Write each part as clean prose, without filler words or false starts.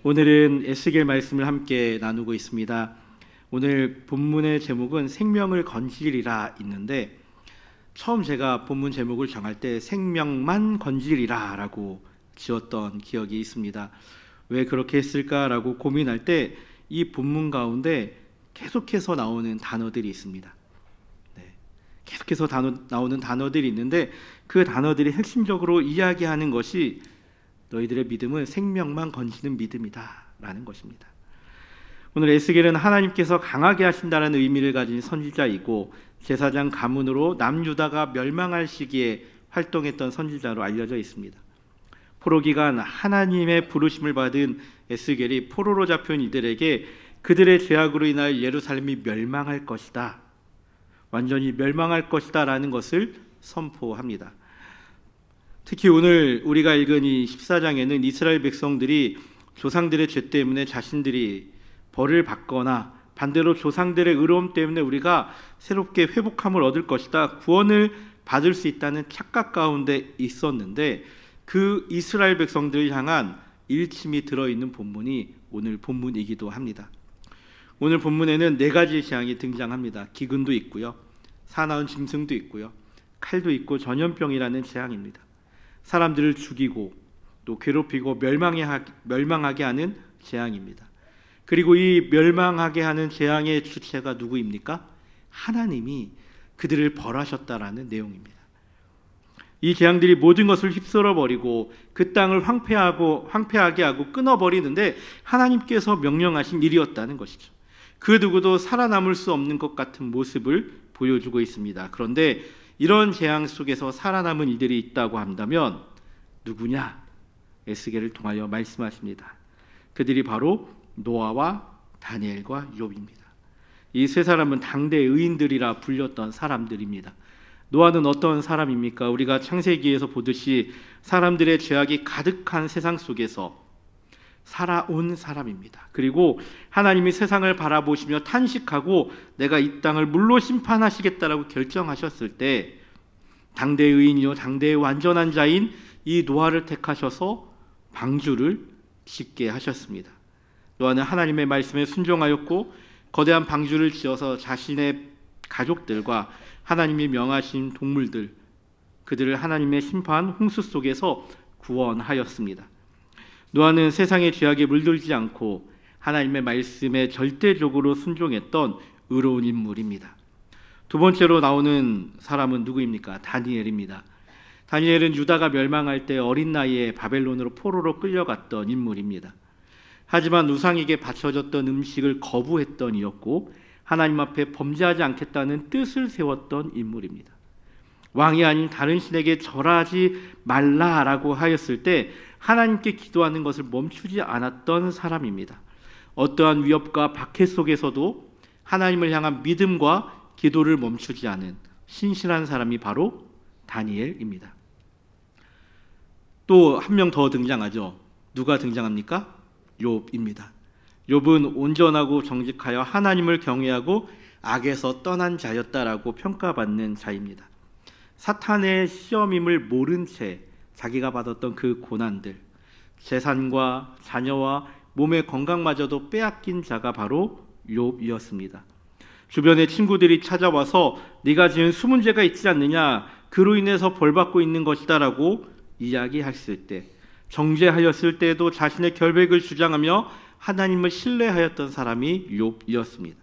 오늘은 에스겔 말씀을 함께 나누고 있습니다. 오늘 본문의 제목은 생명을 건지리라 있는데, 처음 제가 본문 제목을 정할 때 생명만 건지리라 라고 지었던 기억이 있습니다. 왜 그렇게 했을까라고 고민할 때 이 본문 가운데 계속해서 나오는 단어들이 있습니다. 계속해서 나오는 단어들이 있는데, 그 단어들이 핵심적으로 이야기하는 것이 너희들의 믿음은 생명만 건지는 믿음이다 라는 것입니다. 오늘 에스겔은 하나님께서 강하게 하신다는 의미를 가진 선지자이고, 제사장 가문으로 남유다가 멸망할 시기에 활동했던 선지자로 알려져 있습니다. 포로 기간 하나님의 부르심을 받은 에스겔이 포로로 잡혀온 이들에게 그들의 죄악으로 인하여 예루살렘이 멸망할 것이다, 완전히 멸망할 것이다 라는 것을 선포합니다. 특히 오늘 우리가 읽은 이 14장에는 이스라엘 백성들이 조상들의 죄 때문에 자신들이 벌을 받거나 반대로 조상들의 의로움 때문에 우리가 새롭게 회복함을 얻을 것이다, 구원을 받을 수 있다는 착각 가운데 있었는데, 그 이스라엘 백성들을 향한 일침이 들어있는 본문이 오늘 본문이기도 합니다. 오늘 본문에는 4가지 재앙이 등장합니다. 기근도 있고요, 사나운 짐승도 있고요, 칼도 있고 전염병이라는 재앙입니다. 사람들을 죽이고 또 괴롭히고 멸망하게 하는 재앙입니다. 그리고 이 멸망하게 하는 재앙의 주체가 누구입니까? 하나님이 그들을 벌하셨다라는 내용입니다. 이 재앙들이 모든 것을 휩쓸어 버리고 그 땅을 황폐하게 하고 끊어버리는데 하나님께서 명령하신 일이었다는 것이죠. 그 누구도 살아남을 수 없는 것 같은 모습을 보여주고 있습니다. 그런데 이런 재앙 속에서 살아남은 이들이 있다고 한다면 누구냐? 에스겔을 통하여 말씀하십니다. 그들이 바로 노아와 다니엘과 욥입니다. 이 세 사람은 당대 의인들이라 불렸던 사람들입니다. 노아는 어떤 사람입니까? 우리가 창세기에서 보듯이 사람들의 죄악이 가득한 세상 속에서 살아온 사람입니다. 그리고 하나님이 세상을 바라보시며 탄식하고 내가 이 땅을 물로 심판하시겠다라고 결정하셨을 때 당대의 의인이요 당대의 완전한 자인 이 노아를 택하셔서 방주를 짓게 하셨습니다. 노아는 하나님의 말씀에 순종하였고 거대한 방주를 지어서 자신의 가족들과 하나님이 명하신 동물들, 그들을 하나님의 심판 홍수 속에서 구원하였습니다. 노아는 세상의 죄악에 물들지 않고 하나님의 말씀에 절대적으로 순종했던 의로운 인물입니다. 두 번째로 나오는 사람은 누구입니까? 다니엘입니다. 다니엘은 유다가 멸망할 때 어린 나이에 바벨론으로 포로로 끌려갔던 인물입니다. 하지만 우상에게 바쳐졌던 음식을 거부했던 이였고 하나님 앞에 범죄하지 않겠다는 뜻을 세웠던 인물입니다. 왕이 아닌 다른 신에게 절하지 말라라고 하였을 때 하나님께 기도하는 것을 멈추지 않았던 사람입니다. 어떠한 위협과 박해 속에서도 하나님을 향한 믿음과 기도를 멈추지 않은 신실한 사람이 바로 다니엘입니다. 또 한 명 더 등장하죠. 누가 등장합니까? 욥입니다. 욥은 온전하고 정직하여 하나님을 경외하고 악에서 떠난 자였다라고 평가받는 자입니다. 사탄의 시험임을 모른 채 자기가 받았던 그 고난들, 재산과 자녀와 몸의 건강마저도 빼앗긴 자가 바로 욥이었습니다. 주변의 친구들이 찾아와서 네가 지은 수문제가 있지 않느냐, 그로 인해서 벌받고 있는 것이다 라고 이야기했을 때, 정죄하였을 때에도 자신의 결백을 주장하며 하나님을 신뢰하였던 사람이 욥이었습니다.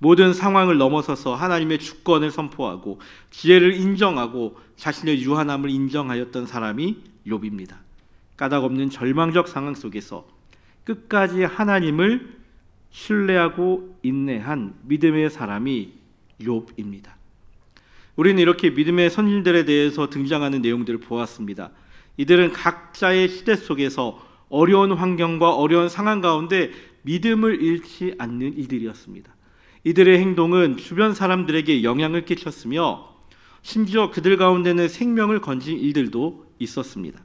모든 상황을 넘어서서 하나님의 주권을 선포하고 지혜를 인정하고 자신의 유한함을 인정하였던 사람이 욥입니다. 까닭없는 절망적 상황 속에서 끝까지 하나님을 신뢰하고 인내한 믿음의 사람이 욥입니다. 우리는 이렇게 믿음의 선진들에 대해서 등장하는 내용들을 보았습니다. 이들은 각자의 시대 속에서 어려운 환경과 어려운 상황 가운데 믿음을 잃지 않는 이들이었습니다. 이들의 행동은 주변 사람들에게 영향을 끼쳤으며 심지어 그들 가운데는 생명을 건진 일들도 있었습니다.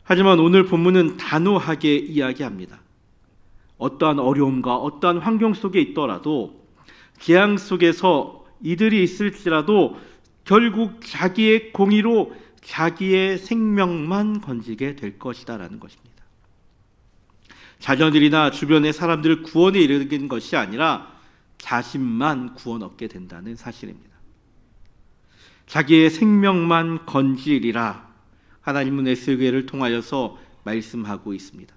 하지만 오늘 본문은 단호하게 이야기합니다. 어떠한 어려움과 어떠한 환경 속에 있더라도, 재앙 속에서 이들이 있을지라도 결국 자기의 공의로 자기의 생명만 건지게 될 것이다라는 것입니다. 자녀들이나 주변의 사람들을 구원에 이르는 것이 아니라 자신만 구원 얻게 된다는 사실입니다. 자기의 생명만 건지리라 하나님은 에스겔을 통하여서 말씀하고 있습니다.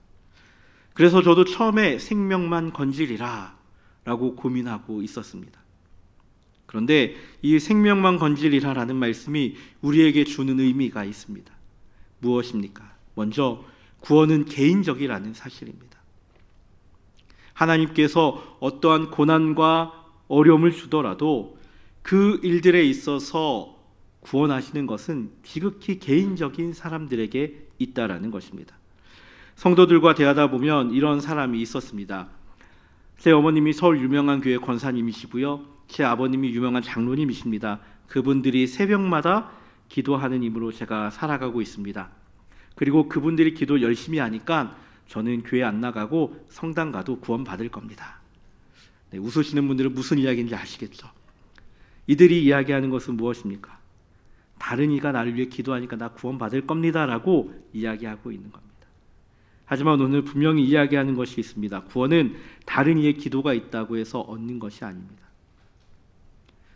그래서 저도 처음에 생명만 건지리라 라고 고민하고 있었습니다. 그런데 이 생명만 건지리라라는 말씀이 우리에게 주는 의미가 있습니다. 무엇입니까? 먼저 구원은 개인적이라는 사실입니다. 하나님께서 어떠한 고난과 어려움을 주더라도 그 일들에 있어서 구원하시는 것은 지극히 개인적인 사람들에게 있다라는 것입니다. 성도들과 대하다 보면 이런 사람이 있었습니다. 제 어머님이 서울 유명한 교회 권사님이시고요, 제 아버님이 유명한 장로님이십니다. 그분들이 새벽마다 기도하는 힘으로 제가 살아가고 있습니다. 그리고 그분들이 기도 열심히 하니까 저는 교회 안 나가고 성당 가도 구원 받을 겁니다. 네, 웃으시는 분들은 무슨 이야기인지 아시겠죠? 이들이 이야기하는 것은 무엇입니까? 다른 이가 나를 위해 기도하니까 나 구원 받을 겁니다 라고 이야기하고 있는 겁니다. 하지만 오늘 분명히 이야기하는 것이 있습니다. 구원은 다른 이의 기도가 있다고 해서 얻는 것이 아닙니다.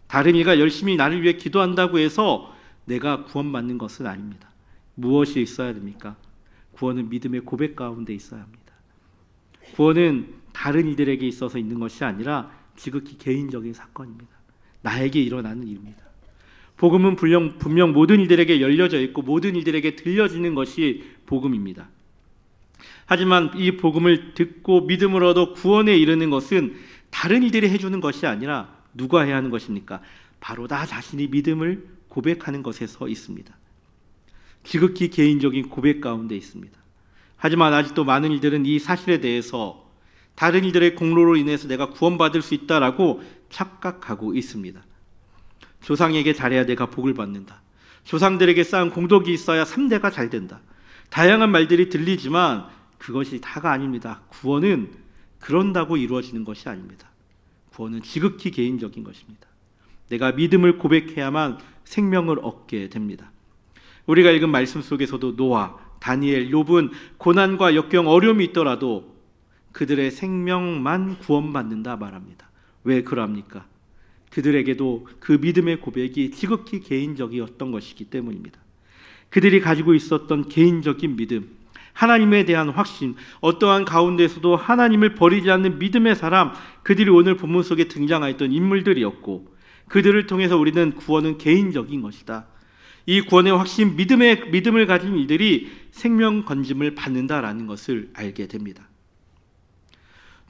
다른 이가 열심히 나를 위해 기도한다고 해서 내가 구원받는 것은 아닙니다. 무엇이 있어야 됩니까? 구원은 믿음의 고백 가운데 있어야 합니다. 구원은 다른 이들에게 있어서 있는 것이 아니라 지극히 개인적인 사건입니다. 나에게 일어나는 일입니다. 복음은 분명 모든 이들에게 열려져 있고 모든 이들에게 들려지는 것이 복음입니다. 하지만 이 복음을 듣고 믿음을 얻어 구원에 이르는 것은 다른 이들이 해주는 것이 아니라 누가 해야 하는 것입니까? 바로 나 자신이 믿음을 고백하는 것에서 있습니다. 지극히 개인적인 고백 가운데 있습니다. 하지만 아직도 많은 이들은 이 사실에 대해서 다른 이들의 공로로 인해서 내가 구원받을 수 있다라고 착각하고 있습니다. 조상에게 잘해야 내가 복을 받는다. 조상들에게 쌓은 공덕이 있어야 3대가 잘 된다. 다양한 말들이 들리지만 그것이 다가 아닙니다. 구원은 그런다고 이루어지는 것이 아닙니다. 구원은 지극히 개인적인 것입니다. 내가 믿음을 고백해야만 생명을 얻게 됩니다. 우리가 읽은 말씀 속에서도 노아, 다니엘, 욥은 고난과 역경, 어려움이 있더라도 그들의 생명만 구원받는다 말합니다. 왜 그럽니까? 그들에게도 그 믿음의 고백이 지극히 개인적이었던 것이기 때문입니다. 그들이 가지고 있었던 개인적인 믿음, 하나님에 대한 확신, 어떠한 가운데서도 하나님을 버리지 않는 믿음의 사람, 그들이 오늘 본문 속에 등장하였던 인물들이었고 그들을 통해서 우리는 구원은 개인적인 것이다. 이 구원의 확신, 믿음을 가진 이들이 생명 건짐을 받는다라는 것을 알게 됩니다.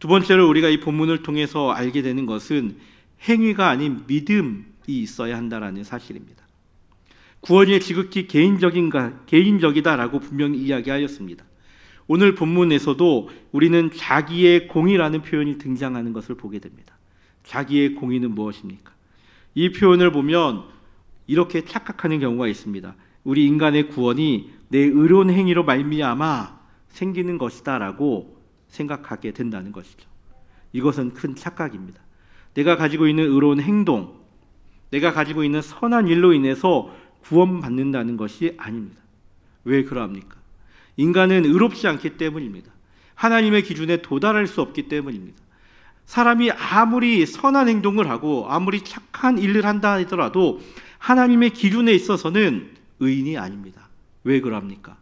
두 번째로 우리가 이 본문을 통해서 알게 되는 것은 행위가 아닌 믿음이 있어야 한다라는 사실입니다. 구원이 지극히 개인적이다라고 분명히 이야기하였습니다. 오늘 본문에서도 우리는 자기의 공의라는 표현이 등장하는 것을 보게 됩니다. 자기의 공의는 무엇입니까? 이 표현을 보면 이렇게 착각하는 경우가 있습니다. 우리 인간의 구원이 내 의로운 행위로 말미암아 생기는 것이다라고 생각하게 된다는 것이죠. 이것은 큰 착각입니다. 내가 가지고 있는 의로운 행동, 내가 가지고 있는 선한 일로 인해서 구원받는다는 것이 아닙니다. 왜 그러합니까? 인간은 의롭지 않기 때문입니다. 하나님의 기준에 도달할 수 없기 때문입니다. 사람이 아무리 선한 행동을 하고 아무리 착한 일을 한다 하더라도 하나님의 기준에 있어서는 의인이 아닙니다. 왜 그러합니까?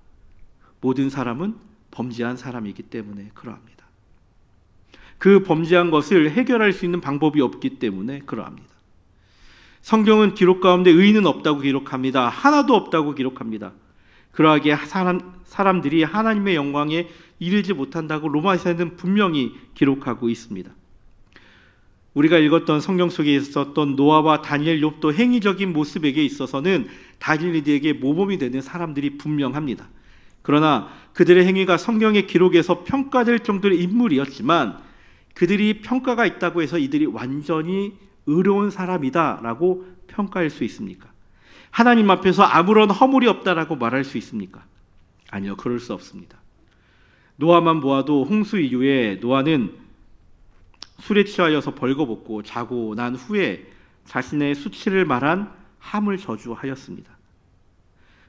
모든 사람은 범죄한 사람이기 때문에 그러합니다. 그 범죄한 것을 해결할 수 있는 방법이 없기 때문에 그러합니다. 성경은 기록 가운데 의인은 없다고 기록합니다. 하나도 없다고 기록합니다. 그러하기에 사람들이 하나님의 영광에 이르지 못한다고 로마서에는 분명히 기록하고 있습니다. 우리가 읽었던 성경 속에 있었던 노아와 다니엘, 욥도 행위적인 모습에게 있어서는 다른 이들에게 모범이 되는 사람들이 분명합니다. 그러나 그들의 행위가 성경의 기록에서 평가될 정도의 인물이었지만 그들이 평가가 있다고 해서 이들이 완전히 의로운 사람이다라고 평가할 수 있습니까? 하나님 앞에서 아무런 허물이 없다라고 말할 수 있습니까? 아니요, 그럴 수 없습니다. 노아만 보아도 홍수 이후에 노아는 술에 취하여서 벌거벗고 자고 난 후에 자신의 수치를 말한 함을 저주하였습니다.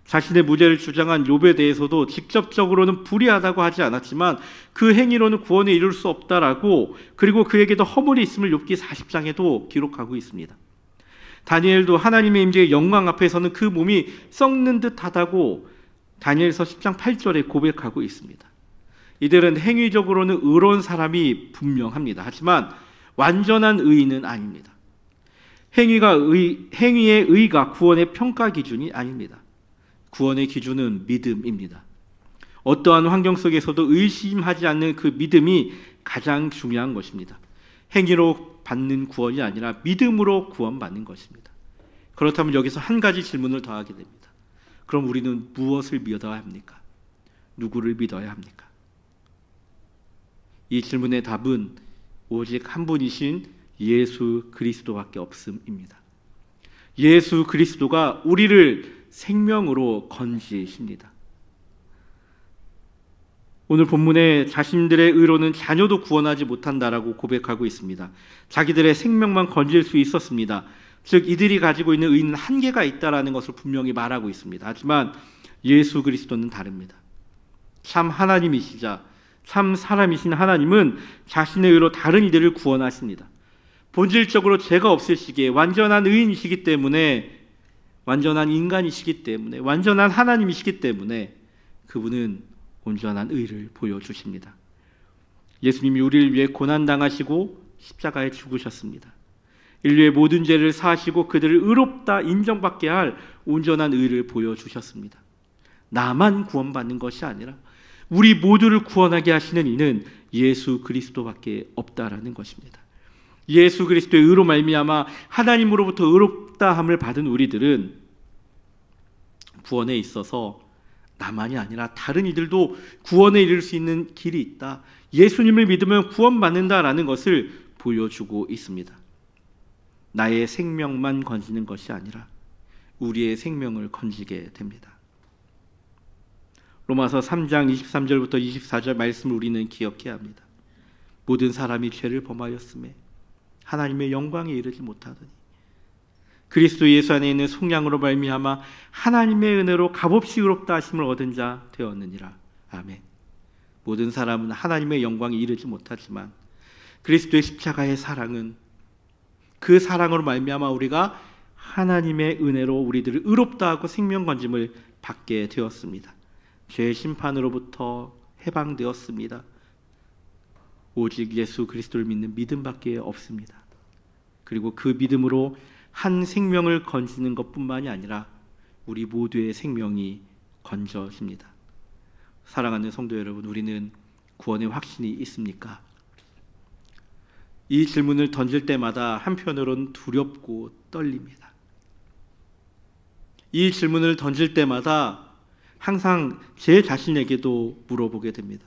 자신의 무죄를 주장한 욥에 대해서도 직접적으로는 불의하다고 하지 않았지만 그 행위로는 구원에 이룰 수 없다라고, 그리고 그에게도 허물이 있음을 욥기 40장에도 기록하고 있습니다. 다니엘도 하나님의 임재의 영광 앞에서는 그 몸이 썩는 듯하다고 다니엘서 10장 8절에 고백하고 있습니다. 이들은 행위적으로는 의로운 사람이 분명합니다. 하지만 완전한 의인은 아닙니다. 행위의 의가 구원의 평가 기준이 아닙니다. 구원의 기준은 믿음입니다. 어떠한 환경 속에서도 의심하지 않는 그 믿음이 가장 중요한 것입니다. 행위로 받는 구원이 아니라 믿음으로 구원받는 것입니다. 그렇다면 여기서 한 가지 질문을 더하게 됩니다. 그럼 우리는 무엇을 믿어야 합니까? 누구를 믿어야 합니까? 이 질문의 답은 오직 한 분이신 예수 그리스도밖에 없음입니다. 예수 그리스도가 우리를 생명으로 건지십니다. 오늘 본문에 자신들의 의로는 자녀도 구원하지 못한다라고 고백하고 있습니다. 자기들의 생명만 건질 수 있었습니다. 즉 이들이 가지고 있는 의는 한계가 있다라는 것을 분명히 말하고 있습니다. 하지만 예수 그리스도는 다릅니다. 참 하나님이시자 참 사람이신 하나님은 자신의 의로 다른 이들을 구원하십니다. 본질적으로 죄가 없으시기에 완전한 의인이시기 때문에, 완전한 인간이시기 때문에, 완전한 하나님이시기 때문에 그분은 온전한 의를 보여주십니다. 예수님이 우리를 위해 고난당하시고 십자가에 죽으셨습니다. 인류의 모든 죄를 사하시고 그들을 의롭다 인정받게 할 온전한 의를 보여주셨습니다. 나만 구원받는 것이 아니라 우리 모두를 구원하게 하시는 이는 예수 그리스도밖에 없다라는 것입니다. 예수 그리스도의 의로 말미암아 하나님으로부터 의롭다함을 받은 우리들은 구원에 있어서 나만이 아니라 다른 이들도 구원에 이를 수 있는 길이 있다. 예수님을 믿으면 구원받는다라는 것을 보여주고 있습니다. 나의 생명만 건지는 것이 아니라 우리의 생명을 건지게 됩니다. 로마서 3장 23절부터 24절 말씀을 우리는 기억해야 합니다. 모든 사람이 죄를 범하였음에 하나님의 영광에 이르지 못하더니 그리스도 예수 안에 있는 속량으로 말미암아 하나님의 은혜로 값없이 의롭다 하심을 얻은 자 되었느니라. 아멘. 모든 사람은 하나님의 영광에 이르지 못하지만 그리스도의 십자가의 사랑은, 그 사랑으로 말미암아 우리가 하나님의 은혜로 우리들을 의롭다 하고 생명 건짐을 받게 되었습니다. 죄의 심판으로부터 해방되었습니다. 오직 예수 그리스도를 믿는 믿음밖에 없습니다. 그리고 그 믿음으로 한 생명을 건지는 것뿐만이 아니라 우리 모두의 생명이 건져집니다. 사랑하는 성도 여러분, 우리는 구원의 확신이 있습니까? 이 질문을 던질 때마다 한편으로는 두렵고 떨립니다. 이 질문을 던질 때마다 항상 제 자신에게도 물어보게 됩니다.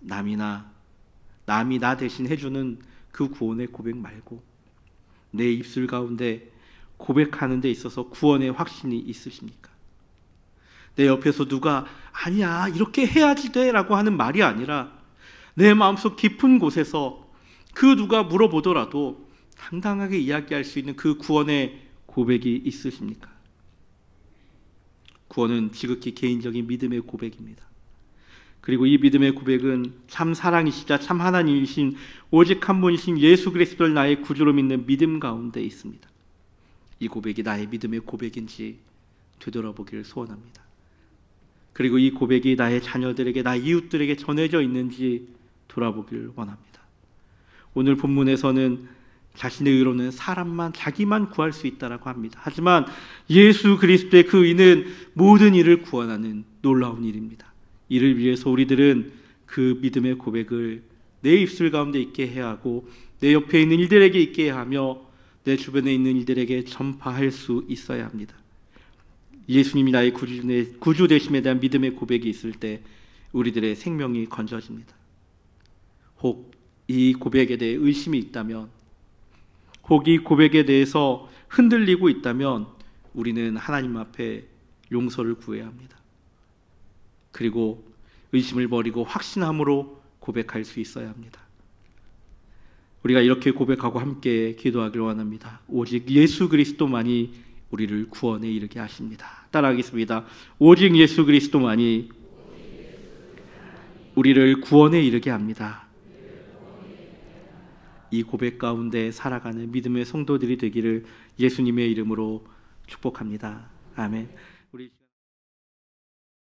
남이 나 대신 해주는 그 구원의 고백 말고 내 입술 가운데 고백하는 데 있어서 구원의 확신이 있으십니까? 내 옆에서 누가 아니야 이렇게 해야지 돼 라고 하는 말이 아니라 내 마음속 깊은 곳에서 그 누가 물어보더라도 당당하게 이야기할 수 있는 그 구원의 고백이 있으십니까? 구원은 지극히 개인적인 믿음의 고백입니다. 그리고 이 믿음의 고백은 참 사랑이시자 참 하나님이신 오직 한 분이신 예수 그리스도를 나의 구주로 믿는 믿음 가운데 있습니다. 이 고백이 나의 믿음의 고백인지 되돌아보기를 소원합니다. 그리고 이 고백이 나의 자녀들에게, 나의 이웃들에게 전해져 있는지 돌아보기를 원합니다. 오늘 본문에서는 자신의 의로는 사람만, 자기만 구할 수 있다라고 합니다. 하지만 예수 그리스도의 그 의는 모든 이를 구원하는 놀라운 일입니다. 이를 위해서 우리들은 그 믿음의 고백을 내 입술 가운데 있게 해야 하고 내 옆에 있는 이들에게 있게 해야 하며 내 주변에 있는 이들에게 전파할 수 있어야 합니다. 예수님이 나의 구주 되심에 대한 믿음의 고백이 있을 때 우리들의 생명이 건져집니다. 혹 이 고백에 대해 의심이 있다면, 혹 이 고백에 대해서 흔들리고 있다면 우리는 하나님 앞에 용서를 구해야 합니다. 그리고 의심을 버리고 확신함으로 고백할 수 있어야 합니다. 우리가 이렇게 고백하고 함께 기도하기를 원합니다. 오직 예수 그리스도만이 우리를 구원에 이르게 하십니다. 따라하겠습니다. 오직 예수 그리스도만이 우리를 구원에 이르게 합니다. 이 고백 가운데 살아가는 믿음의 성도들이 되기를 예수님의 이름으로 축복합니다. 아멘. 우리